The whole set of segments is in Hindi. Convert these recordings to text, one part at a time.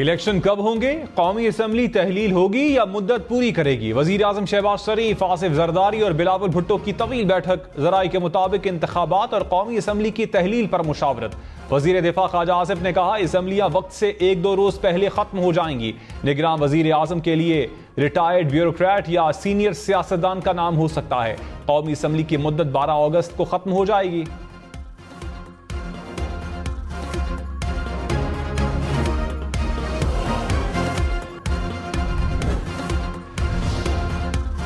इलेक्शन कब होंगे? कौमी असम्बली तहलील होगी या मुद्दत पूरी करेगी? वजीर आजम शहबाज शरीफ, आसिफ जरदारी और बिलावल भुट्टो की तवील बैठक। जराई के मुताबिक इंतखाबात और कौमी असम्बली की तहलील पर मुशावरत। वजीर दिफा ख्वाजा आसिफ ने कहा, असम्बलियाँ वक्त से 1-2 रोज पहले खत्म हो जाएंगी। निगरान वजीर आजम के लिए रिटायर्ड ब्यूरोक्रेट या सीनियर सियासतदान का नाम हो सकता है। कौमी असम्बली की मुद्दत 12 अगस्त को खत्म हो जाएगी।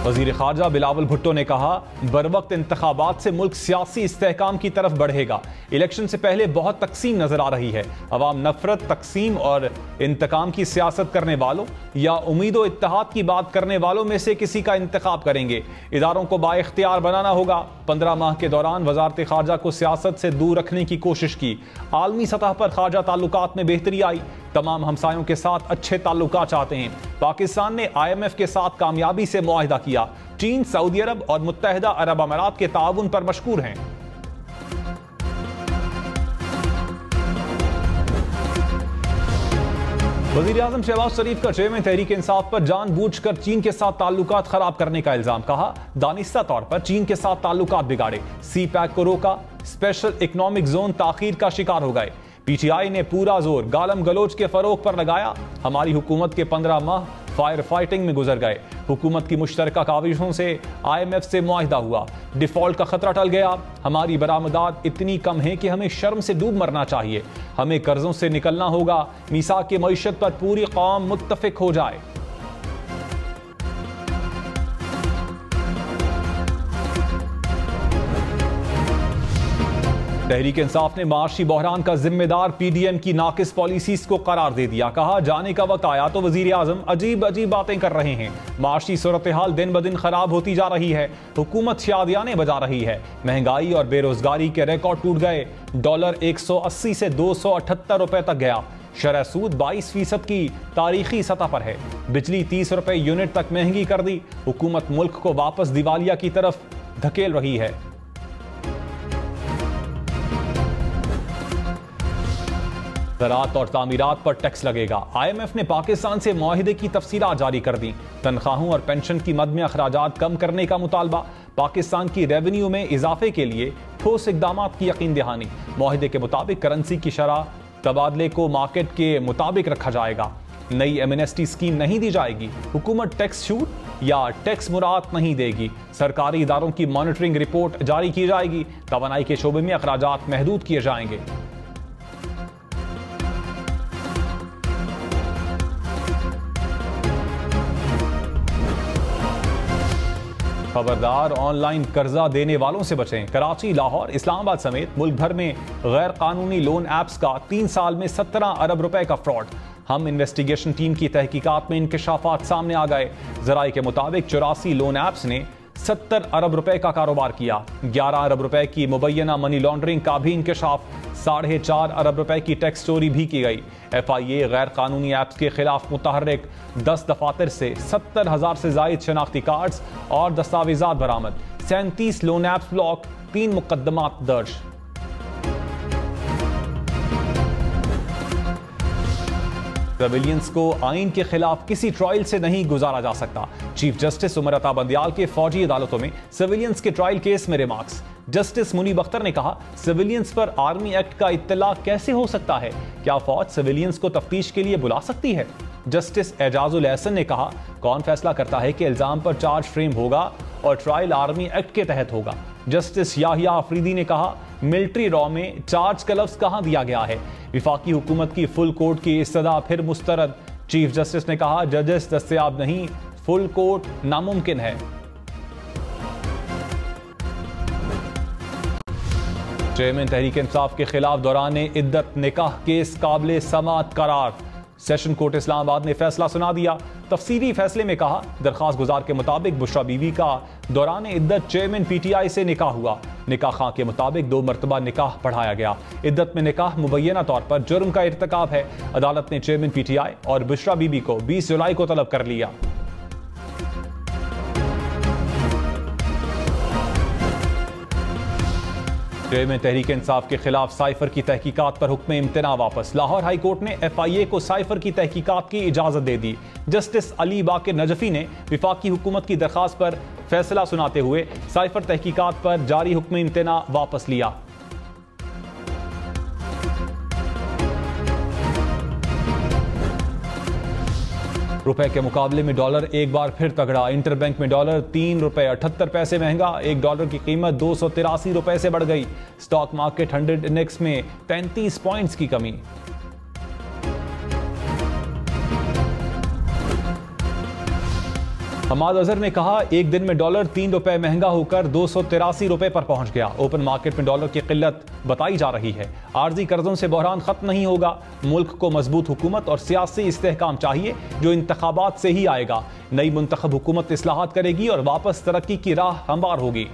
वजीर खारजा बिलावल भुट्टो ने कहा, बरवक्त इंतखाबात से मुल्क सियासी इस्तेहकाम की तरफ बढ़ेगा। इलेक्शन से पहले बहुत तकसीम नजर आ रही है। अवाम नफरत, तकसीम और इंतकाम की सियासत करने वालों या उम्मीद व इत्तेहाद की बात करने वालों में से किसी का इंतखाब करेंगे। इदारों को बाइख्तियार बनाना होगा। 15 माह के दौरान वजारत खारजा को सियासत से दूर रखने की कोशिश की। आलमी सतह पर खारजा ताल्लुकात में बेहतरी आई। तमाम हमसायों के साथ अच्छे ताल्लुकात चाहते हैं। पाकिस्तान ने IMF के साथ कामयाबी से मुआहिदा किया। चीन, सऊदी अरब और मुत्तहिदा अरब अमारात के ताउन पर मशकूर हैं। वजीर आजम शहबाज शरीफ का चेयरमैन तहरीक इंसाफ पर जानबूझकर चीन के साथ ताल्लुकात खराब करने का इल्जाम। कहा, दानिस्ता तौर पर चीन के साथ ताल्लुकात बिगाड़े। CPEC को रोका। स्पेशल इकोनॉमिक जोन ताखीर का शिकार हो गए। PTI ने पूरा जोर गालम गलोच के फरोग पर लगाया। हमारी हुकूमत के 15 माह फायर फाइटिंग में गुजर गए। हुकूमत की मुश्तरका काविशों से IMF से मुआहिदा हुआ। डिफॉल्ट का खतरा टल गया। हमारी बरामदात इतनी कम है कि हमें शर्म से डूब मरना चाहिए। हमें कर्जों से निकलना होगा। मीसाक की मईशत पर पूरी कौम मुत्तफिक हो जाए। तहरीक इंसाफ ने माशी बहरान का जिम्मेदार PDM की नाकिस पॉलिसीज को करार दे दिया। कहा, जाने का वक्त आया तो वजीर आजम अजीब अजीब बातें कर रहे हैं। माशी सूरत हाल दिन ब दिन खराब होती जा रही है। हुकूमत शादियाने बजा रही है। महंगाई और बेरोजगारी के रिकॉर्ड टूट गए। डॉलर 180 से 278 रुपए तक गया। शरह सूद 22% की तारीखी सतह पर है। बिजली 30 रुपए यूनिट तक महंगी कर दी। हुकूमत मुल्क को वापस दिवालिया की तरफ धकेल रही है। ज़राअत और तामीरात पर टैक्स लगेगा। IMF ने पाकिस्तान से मुआहिदे की तफसीलात जारी कर दी। तनख्वाहों और पेंशन की मद में अखराजात कम करने का मुतालबा। पाकिस्तान की रेवेन्यू में इजाफे के लिए ठोस इकदाम की यकीन दहानी। मुआहिदे के मुताबिक करेंसी की शरह तबादले को मार्केट के मुताबिक रखा जाएगा। नई एमनेस्टी स्कीम नहीं दी जाएगी। हुकूमत टैक्स छूट या टैक्स मुराद नहीं देगी। सरकारी इदारों की मॉनिटरिंग रिपोर्ट जारी की जाएगी। तवानाई के शोबे में अखराजात महदूद किए जाएंगे। खबरदार, ऑनलाइन कर्जा देने वालों से बचें। कराची, लाहौर, इस्लामाबाद समेत मुल्क भर में गैर कानूनी लोन ऐप्स का 3 साल में 17 अरब रुपए का फ्रॉड। हम इन्वेस्टिगेशन टीम की तहकीकात में इंकशाफात सामने आ गए। जराई के मुताबिक 84 लोन ऐप्स ने 70 अरब रुपए का कारोबार किया। 11 अरब रुपए की मुबैना मनी लॉन्ड्रिंग का भी इंकशाफ। 4.5 अरब रुपए की टैक्स चोरी भी की गई। FIA गैर कानूनी ऐप्स के खिलाफ मुतहर्रिक 10 दफातर से 70,000 से जायद शनाख्ती कार्ड्स और दस्तावेजात बरामद। 37 लोन ऐप्स ब्लॉक, 3 मुकदमात दर्ज। सिविलियंस को आइन के खिलाफ किसी ट्रायल से नहीं गुजारा जा सकता। चीफ जस्टिस उमर अता बंदियाल के फौजी अदालतों में सिविलियंस के ट्रायल केस में रिमार्क्स। जस्टिस मुनीब अख्तर ने कहा, सिविलियंस पर आर्मी एक्ट का इत्तला कैसे हो सकता है? क्या फौज सिविलियंस को तफ्तीश के लिए बुला सकती है? जस्टिस एजाजुल एहसन ने कहा, कौन फैसला करता है कि इल्जाम पर चार्ज फ्रेम होगा और ट्रायल आर्मी एक्ट के तहत होगा? जस्टिस याहिया अफरीदी ने कहा, मिलिट्री लॉ में चार्ज का लफ्ज कहां दिया गया है? विफाकी हुकूमत की फुल कोर्ट की इस्तदा फिर मुस्तरद। चीफ जस्टिस ने कहा, जजेस दस्तयाब नहीं, फुल कोर्ट नामुमकिन है। चेयरमैन तहरीक इंसाफ के खिलाफ दौरान इद्दत निकाह केस काबिल समाअत करार। सेशन कोर्ट इस्लामाबाद ने फैसला सुना दिया। तफसीली फैसले में कहा, दरखास्त गुजार के मुताबिक बुशरा बीवी का दौरान इद्दत चेयरमैन PTI से निकाह हुआ। निकाह खां के मुताबिक 2 मरतबा निकाह पढ़ाया गया। इद्दत में निकाह मुबैना तौर पर जुर्म का इर्तिकाब है। अदालत ने चेयरमैन PTI और बुशरा बीवी को 20 जुलाई को तलब कर लिया। चेयरमैन तहरीक इंसाफ के खिलाफ साइफर की तहकीकात पर हुक्म इम्तना वापस। लाहौर हाई कोर्ट ने FIA को साइफर की तहकीकात की इजाजत दे दी। जस्टिस अली बाकिर नजफी ने विफाकी हुकूमत की दरखास्त पर फैसला सुनाते हुए साइफर तहकीकात पर जारी हुक्म इम्तना वापस लिया। रुपए के मुकाबले में डॉलर एक बार फिर तगड़ा। इंटरबैंक में डॉलर 3 रुपए 78 पैसे महंगा। एक डॉलर की कीमत 283 रुपए से बढ़ गई। स्टॉक मार्केट 100 इंडेक्स में 35 पॉइंट्स की कमी। हमाद अजहर ने कहा, एक दिन में डॉलर 3 रुपए महंगा होकर 283 रुपए पर पहुंच गया। ओपन मार्केट में डॉलर की किल्लत बताई जा रही है। आर्जी कर्जों से बहरान खत्म नहीं होगा। मुल्क को मजबूत हुकूमत और सियासी इस्तेहकाम चाहिए जो इंतखाबात से ही आएगा। नई मुंतखब हुकूमत इस्लाहात करेगी और वापस तरक्की की राह हमवार होगी।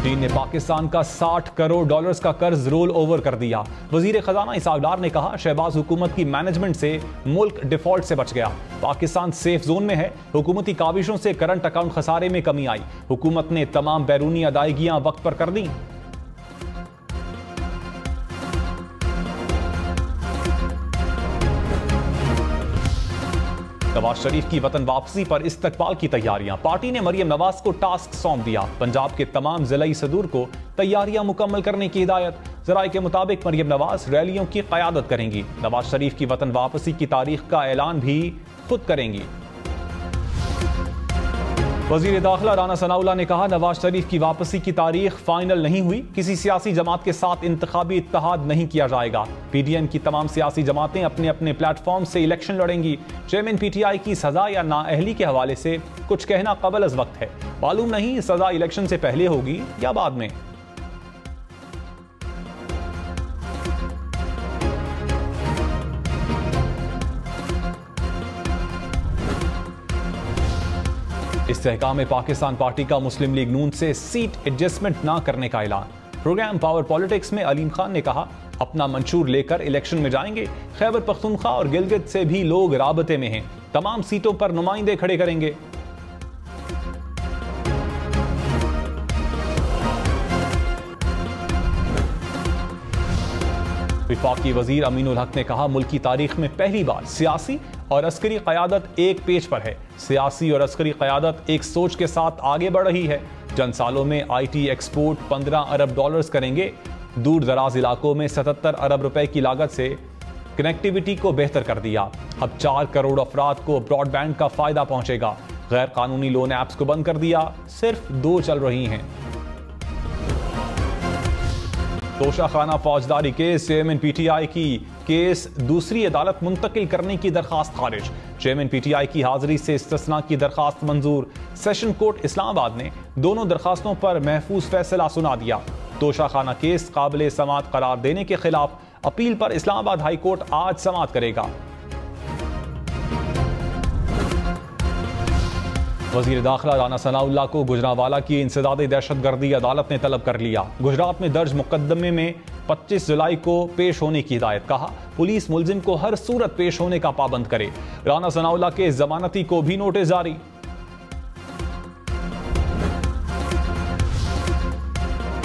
चीन ने पाकिस्तान का 60 करोड़ डॉलर्स का कर्ज रोल ओवर कर दिया। वजीर खजाना इसाक डार ने कहा, शहबाज हुकूमत की मैनेजमेंट से मुल्क डिफॉल्ट से बच गया। पाकिस्तान सेफ जोन में है। हुकूमती काविशों से करंट अकाउंट खसारे में कमी आई। हुकूमत ने तमाम बैरूनी अदायगियां वक्त पर कर दी। नवाज शरीफ की वतन वापसी पर इस्तकबाल की तैयारियां। पार्टी ने मरियम नवाज को टास्क सौंप दिया। पंजाब के तमाम जिला सदूर को तैयारियां मुकम्मल करने की हिदायत। जराये के मुताबिक मरियम नवाज रैलियों की क़यादत करेंगी। नवाज शरीफ की वतन वापसी की तारीख का ऐलान भी खुद करेंगी। वजीर दाखिला राना सनाउल्लाह ने कहा, नवाज शरीफ की वापसी की तारीख फाइनल नहीं हुई। किसी सियासी जमात के साथ इंतखाबी इत्तेहाद नहीं किया जाएगा। PDM की तमाम सियासी जमातें अपने अपने प्लेटफॉर्म से इलेक्शन लड़ेंगी। चेयरमैन PTI की सजा या नाअहली के हवाले से कुछ कहना कबल अज वक्त है। मालूम नहीं सजा इलेक्शन से पहले होगी या बाद में। इस्तेहकाम पाकिस्तान पार्टी का मुस्लिम लीग नून से सीट एडजस्टमेंट ना करने का ऐलान। प्रोग्राम पावर पॉलिटिक्स में अलीम खान ने कहा, अपना मंशूर लेकर इलेक्शन में जाएंगे। खैबर पख्तूनख्वा और गिलगित से भी लोग राबते में हैं। तमाम सीटों पर नुमाइंदे खड़े करेंगे। विफाकी वजीर अमीनुल हक ने कहा, मुल्क की तारीख में पहली बार सियासी और अस्करी क़यादत एक पेज पर है। सियासी और अस्करी क़यादत एक सोच के साथ आगे बढ़ रही है। चंद सालों में IT एक्सपोर्ट 15 अरब डॉलर्स करेंगे। दूर दराज इलाकों में 77 अरब रुपए की लागत से कनेक्टिविटी को बेहतर कर दिया। अब 4 करोड़ अफराद को ब्रॉडबैंड का फायदा पहुंचेगा। गैर कानूनी लोन ऐप्स को बंद कर दिया, सिर्फ 2 चल रही हैं। तोशाखाना फौजदारी केस, चेयरमैन PTI की केस दूसरी अदालत मुंतकिल करने की दरखास्त खारिज। चेयरमैन PTI की हाजिरी से इस्तिस्ना की दरखास्त मंजूर। सेशन कोर्ट इस्लामाबाद ने दोनों दरखास्तों पर महफूज फैसला सुना दिया। तोशाखाना केस काबिल समाअत करार देने के खिलाफ अपील पर इस्लामाबाद हाई कोर्ट आज समाअत करेगा। वजीर दाखिला राना सनाउल्लाह को गुजरांवाला की इंसदादी दहशतगर्दी अदालत ने तलब कर लिया। गुजरात में दर्ज मुकदमे में 25 जुलाई को पेश होने की हिदायत। कहा, पुलिस मुलजिम को हर सूरत पेश होने का पाबंद करे। राना सनाउल्लाह के जमानती को भी नोटिस जारी।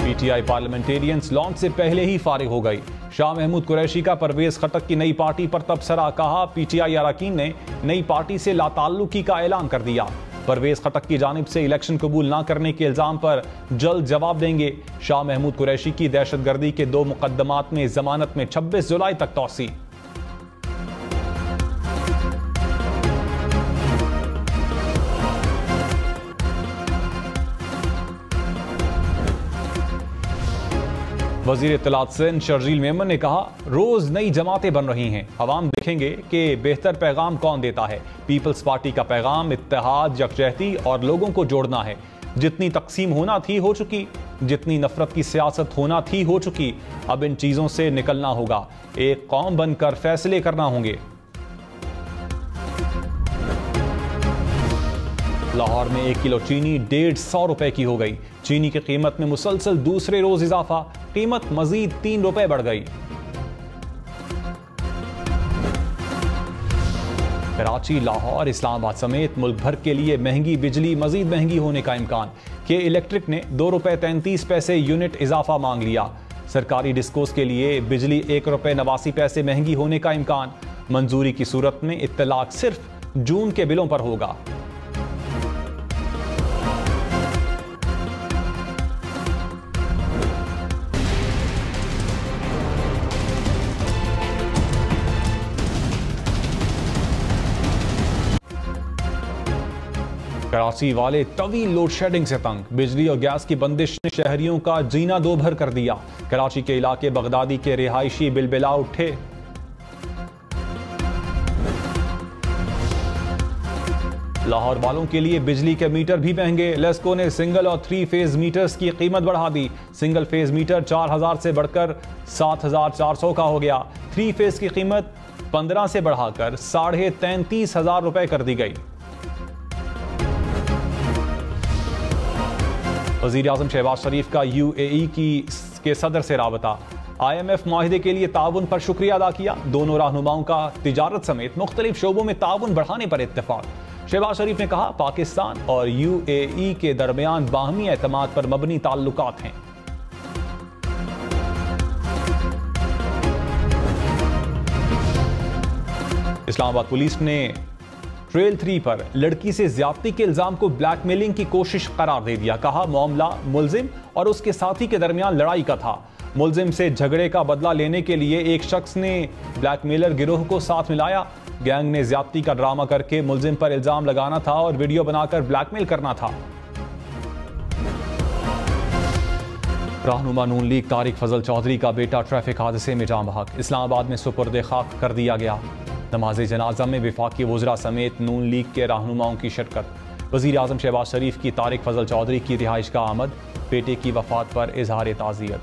PTI पार्लियामेंटेरियंस लॉन्च से पहले ही फारिग हो गई। शाह महमूद कुरैशी का परवेज खटक की नई पार्टी पर तबसरा। कहा, PTI अरकान ने नई पार्टी से लाताल्लुकी का ऐलान कर दिया। परवेज खटक की जानिब से इलेक्शन कबूल ना करने के इल्जाम पर जल्द जवाब देंगे। शाह महमूद कुरैशी की दहशतगर्दी के 2 मुकदमात में जमानत में 26 जुलाई तक तौसी। वजीर इत्तलात सिंध शर्जील मेमन ने कहा, रोज नई जमातें बन रही हैं। अवाम देखेंगे कि बेहतर पैगाम कौन देता है। पीपल्स पार्टी का पैगाम इत्तेहाद, यकजहती और लोगों को जोड़ना है। जितनी तकसीम होना थी हो चुकी, जितनी नफरत की सियासत होना थी हो चुकी। अब इन चीजों से निकलना होगा। एक कौम बनकर फैसले करना होंगे। लाहौर में 1 किलो चीनी 150 रुपए की हो गई। चीनी की कीमत में मुसलसल दूसरे रोज इजाफा। कीमत मजीद 3 रुपए बढ़ गई। कराची, लाहौर, इस्लामाबाद समेत मुल्क भर के लिए महंगी बिजली मजीद महंगी होने का इम्कान। के इलेक्ट्रिक ने ₹2.33 यूनिट इजाफा मांग लिया। सरकारी डिस्कोस के लिए बिजली ₹1.89 महंगी होने का इम्कान। मंजूरी की सूरत में इत्तलाक सिर्फ जून के बिलों पर होगा। कराची वाले तवील लोड शेडिंग से तंग। बिजली और गैस की बंदिश ने शहरियों का जीना दो भर कर दिया। कराची के इलाके बगदादी के रिहायशी बिलबिला उठे। लाहौर वालों के लिए बिजली के मीटर भी महंगे। लेस्को ने सिंगल और 3 फेज मीटर्स की कीमत बढ़ा दी। सिंगल फेज मीटर 4000 से बढ़कर 7400 का हो गया। 3 फेज की कीमत 15 से बढ़ाकर 33,500 रुपए कर दी गई। वज़ीर आज़म शहबाज शरीफ का UAE के सदर से राबता। IMF माहिदे के लिए ताउन पर शुक्रिया अदा किया। दोनों रहनुमाओं का तिजारत समेत मुख्तलिफ शोबों में ताउन बढ़ाने पर इत्तेफाक। शहबाज शरीफ ने कहा, पाकिस्तान और UAE के दरमियान बाहमी एतमाद पर मबनी ताल्लुकात हैं। इस्लामाबाद पुलिस ने ट्रेल 3 पर लड़की से ज्यादती के इल्जाम को ब्लैकमेलिंग की कोशिश करार दे दिया। कहा, मामला मुलजिम और उसके साथी के दरमियान लड़ाई का था। मुलजिम से झगड़े का बदला लेने के लिए एक शख्स ने ब्लैकमेलर गिरोह को साथ मिलाया। गैंग ने ज्यादती का ड्रामा करके मुलजिम पर इल्जाम लगाना था और वीडियो बनाकर ब्लैकमेल करना था। रहनुमा नून लीग तारिक फजल चौधरी का बेटा ट्रैफिक हादसे में जान बहक। इस्लामाबाद में सुपुर्द खाक कर दिया गया। नमाज जनाजा में वफाकी वज़रा समेत नून लीग के रहनुमाओं की शिरकत। वज़ीर आज़म शहबाज शरीफ की तारिक फजल चौधरी की रिहाइश का आमद। बेटे की वफात पर इजहार ताज़ियत।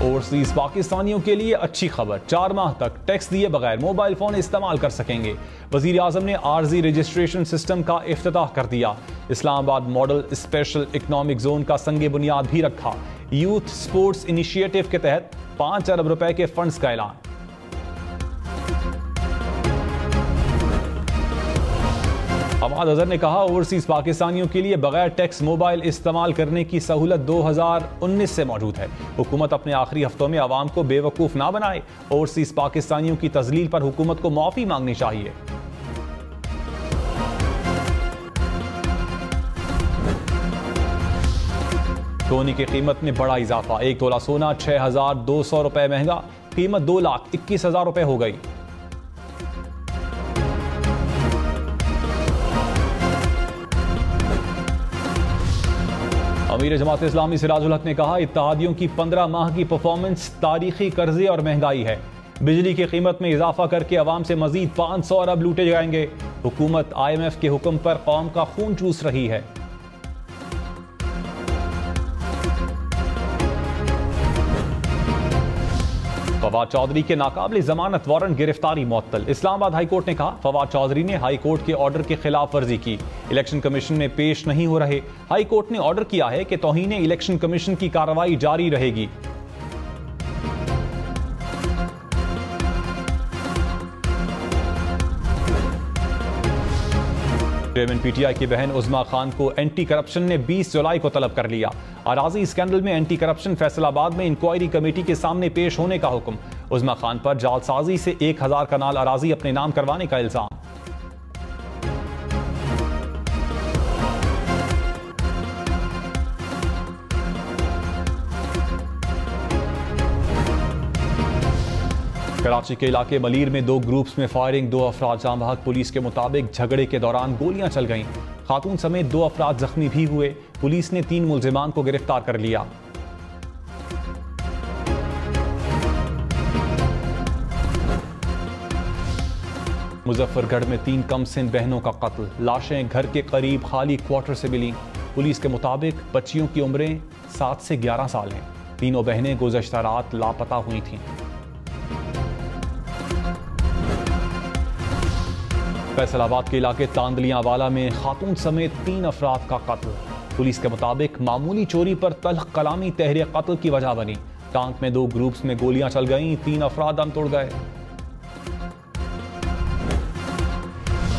ओवरसीज पाकिस्तानियों के लिए अच्छी खबर। 4 माह तक टैक्स दिए बगैर मोबाइल फोन इस्तेमाल कर सकेंगे। वज़ीर आज़म ने आर्जी रजिस्ट्रेशन सिस्टम का इफ्तिताह कर दिया। Islamabad model special economic zone का संगे बुनियाद भी रखा। यूथ स्पोर्ट्स इनिशिएटिव के तहत 5 अरब रुपए के फंड्स का ऐलान। हमाद अजहर ने कहा, ओवरसीज पाकिस्तानियों के लिए बगैर टैक्स मोबाइल इस्तेमाल करने की सहूलत 2019 से मौजूद है। हुकूमत अपने आखिरी हफ्तों में आवाम को बेवकूफ़ ना बनाए। ओवरसीज पाकिस्तानियों की तजलील पर हुकूमत को माफ़ी मांगनी चाहिए। सोने की कीमत में बड़ा इजाफा। 1 तोला सोना 6,200 रुपए महंगा। कीमत 2,21,000 रुपए हो गई। अमीर जमात इस्लामी सिराजुल हक ने कहा, इत्तेहादियों की 15 माह की परफॉर्मेंस तारीखी कर्जे और महंगाई है। बिजली की कीमत में इजाफा करके अवाम से मजीद 500 अरब लूटे जाएंगे। हुकूमत IMF के हुक्म पर कौम का खून चूस रही है। फवाद चौधरी के नाकाबिल जमानत वारंट गिरफ्तारी मुअत्तल। इस्लामाबाद हाई कोर्ट ने कहा, फवाद चौधरी ने हाई कोर्ट के ऑर्डर की खिलाफ वर्जी की। इलेक्शन कमीशन में पेश नहीं हो रहे। हाई कोर्ट ने ऑर्डर किया है कि तौहीन इलेक्शन कमीशन की कार्रवाई जारी रहेगी। चेयरमैन PTI की बहन उज़मा खान को एंटी करप्शन ने 20 जुलाई को तलब कर लिया। अराजी स्कैंडल में एंटी करप्शन फैसलाबाद में इंक्वायरी कमेटी के सामने पेश होने का हुक्म। उज़मा खान पर जालसाजी से 1000 कनाल अराजी अपने नाम करवाने का इल्जाम। कराची के इलाके मलीर में 2 ग्रुप्स में फायरिंग। 2 अफराद जाम बहक। पुलिस के मुताबिक झगड़े के दौरान गोलियां चल गईं। खातून समेत 2 अफराद जख्मी भी हुए। पुलिस ने 3 मुल्जिमान को गिरफ्तार कर लिया। मुजफ्फरगढ़ में 3 कमसिन बहनों का कत्ल। लाशें घर के करीब खाली क्वार्टर से मिली। पुलिस के मुताबिक बच्चियों की उम्रें 7 से 11 साल हैं। तीनों बहनें गुज़श्ता रात लापता हुई थीं। फैसलाबाद के इलाके तांदलियावाला में खातून समेत 3 अफराद का कत्ल। पुलिस के मुताबिक मामूली चोरी पर तल्ख कलामी तहरीर कत्ल की वजह बनी। टांक में 2 ग्रुप्स में गोलियां चल गईं, 3 अफराद दम तोड़ गए।